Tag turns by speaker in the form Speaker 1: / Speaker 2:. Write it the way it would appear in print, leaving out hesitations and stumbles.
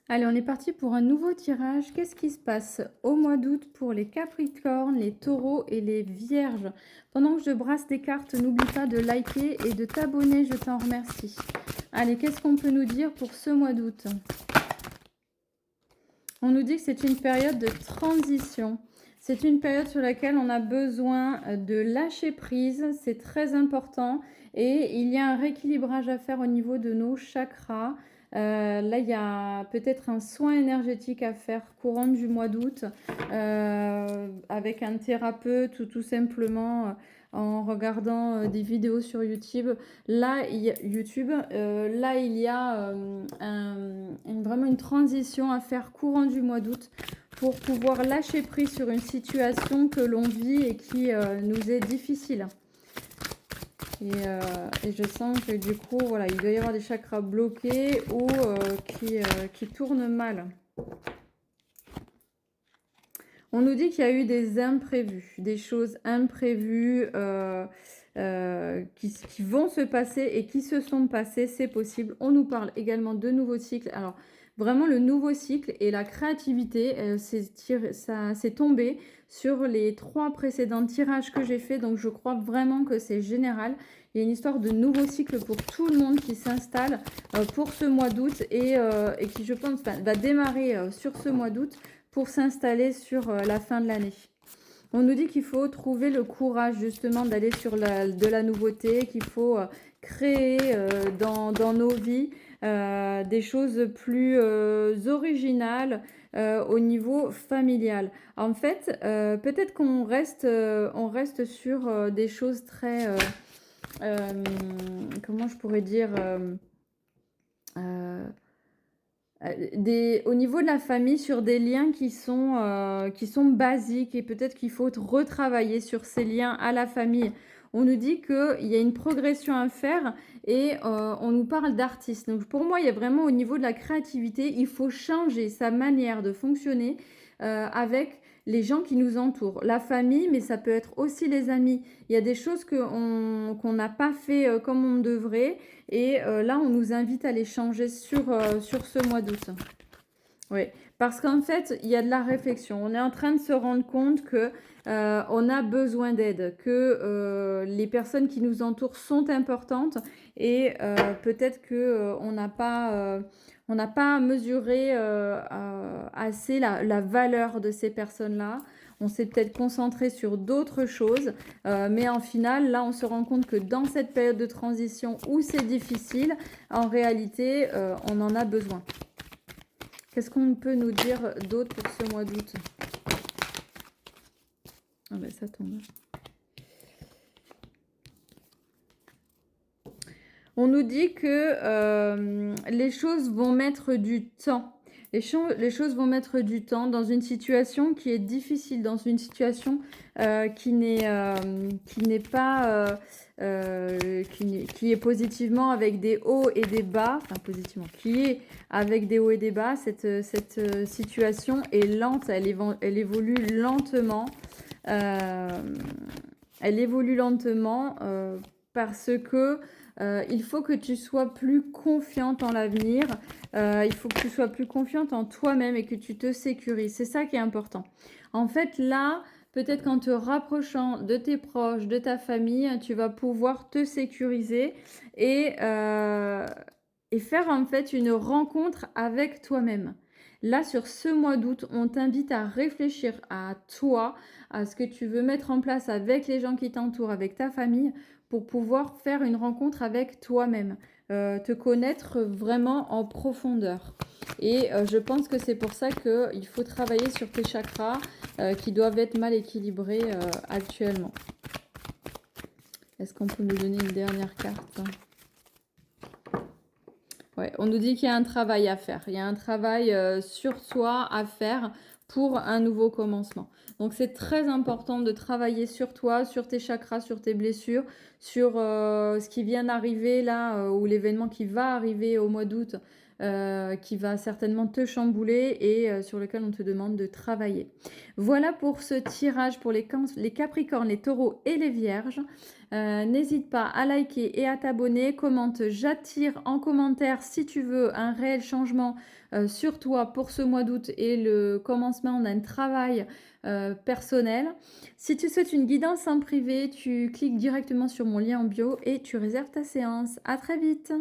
Speaker 1: Allez, on est parti pour un nouveau tirage. Qu'est-ce qui se passe au mois d'août pour les Capricornes, les Taureaux et les Vierges? Pendant que je brasse des cartes, n'oublie pas de liker et de t'abonner, je t'en remercie. Allez, qu'est-ce qu'on peut nous dire pour ce mois d'août? On nous dit que c'est une période de transition. C'est une période sur laquelle on a besoin de lâcher prise. C'est très important. Et il y a un rééquilibrage à faire au niveau de nos chakras. Là, il y a peut-être un soin énergétique à faire courant du mois d'août avec un thérapeute ou tout simplement en regardant des vidéos sur YouTube. Là, il y a vraiment une transition à faire courant du mois d'août pour pouvoir lâcher prise sur une situation que l'on vit et qui nous est difficile. Et je sens que du coup, voilà, il doit y avoir des chakras bloqués ou qui tournent mal. On nous dit qu'il y a eu des imprévus, des choses imprévues qui vont se passer et qui se sont passées, c'est possible. On nous parle également de nouveaux cycles. Alors, vraiment, le nouveau cycle et la créativité, ça s'est tombé sur les 3 précédents tirages que j'ai fait. Donc, je crois vraiment que c'est général. Il y a une histoire de nouveau cycle pour tout le monde qui s'installe pour ce mois d'août et qui, je pense, va démarrer sur ce mois d'août pour s'installer sur la fin de l'année. On nous dit qu'il faut trouver le courage justement d'aller sur de la nouveauté, qu'il faut créer dans nos vies des choses plus originales au niveau familial. En fait, peut-être qu'on reste sur des choses très... comment je pourrais dire au niveau de la famille, sur des liens qui sont basiques et peut-être qu'il faut retravailler sur ces liens à la famille. On nous dit qu'il y a une progression à faire et on nous parle d'artistes. Donc pour moi, il y a vraiment au niveau de la créativité, il faut changer sa manière de fonctionner avec les gens qui nous entourent. La famille, mais ça peut être aussi les amis. Il y a des choses qu'on n'a pas fait comme on devrait. Et là, on nous invite à les changer sur ce mois d'août. Oui, parce qu'en fait, il y a de la réflexion. On est en train de se rendre compte que on a besoin d'aide, que les personnes qui nous entourent sont importantes et peut-être que on n'a pas mesuré assez la valeur de ces personnes-là. On s'est peut-être concentré sur d'autres choses, mais en final, là, on se rend compte que dans cette période de transition où c'est difficile, en réalité, on en a besoin. Qu'est-ce qu'on peut nous dire d'autre pour ce mois d'août? Ah ben ça tombe. On nous dit que les choses vont mettre du temps. Les choses vont mettre du temps dans une situation qui est difficile, dans une situation qui est positivement avec des hauts et des bas, enfin positivement, qui est avec des hauts et des bas. Cette situation est lente, elle évolue lentement. Elle évolue lentement parce que il faut que tu sois plus confiante en l'avenir. Il faut que tu sois plus confiante en toi-même et que tu te sécurises. C'est ça qui est important. En fait, là, peut-être qu'en te rapprochant de tes proches, de ta famille, tu vas pouvoir te sécuriser et faire en fait une rencontre avec toi-même. Là, sur ce mois d'août, on t'invite à réfléchir à toi, à ce que tu veux mettre en place avec les gens qui t'entourent, avec ta famille, pour pouvoir faire une rencontre avec toi-même, te connaître vraiment en profondeur. Et je pense que c'est pour ça qu'il faut travailler sur tes chakras qui doivent être mal équilibrés actuellement. Est-ce qu'on peut nous donner une dernière carte ? Ouais, on nous dit qu'il y a un travail à faire. Il y a un travail sur soi à faire pour un nouveau commencement. Donc c'est très important de travailler sur toi, sur tes chakras, sur tes blessures, sur ce qui vient d'arriver là, ou l'événement qui va arriver au mois d'août qui va certainement te chambouler et sur lequel on te demande de travailler. Voilà pour ce tirage pour les Capricornes, les Taureaux et les Vierges. N'hésite pas à liker et à t'abonner. Commente «J'attire» en commentaire si tu veux un réel changement, sur toi pour ce mois d'août et le commencement d'un travail, personnel. Si tu souhaites une guidance en privé, tu cliques directement sur mon lien en bio et tu réserves ta séance. À très vite!